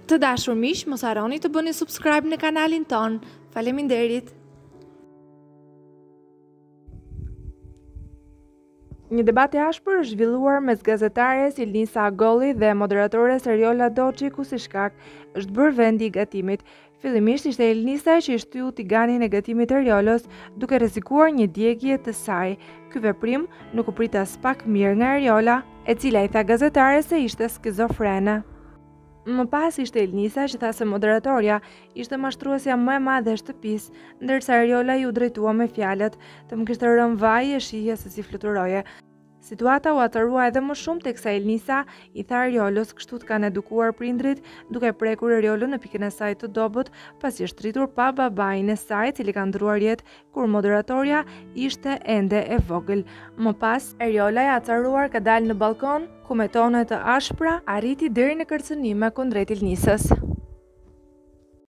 Të dashur miq, mos harroni të bëni subscribe në kanalin ton. Faleminderit. Një debat i ashpër është zhvilluar mes gazetares Ilnisa Agolli dhe moderatores Eriola Doçi, ku si shkak është bërë vendi i gatimit. Fillimisht ishte Ilnisa që i shtyu tiganin e gatimit Eriolës, duke rrezikuar një djegje të saj. Ky veprim nuk u prit as pak mirë nga Eriola, e cila i tha gazetares se ishte skizofrene. Më pas ishte Ilnisa që tha se moderatorja ishte mashtruesja më e madhe e shtëpisë, ndërsa Eriola ju drejtua me fjalët: "Të më kishte rënë vaj e shihja se si fluturoje." Situata u atërua edhe më shumë teksa Ilnisa i tha Eriolës kështu të kanë edukuar prindrit, duke prekur Eriolën në pikën e saj të dobët, pasi është rritur pa babain e saj, i cili ka ndruar jetë kur moderatorja ishte ende e vogël. Më pas, Eriola e atëruar ka dalë në balkon, ku me tone të ashpra arriti deri në kërcënime kundrejt Ilnisës.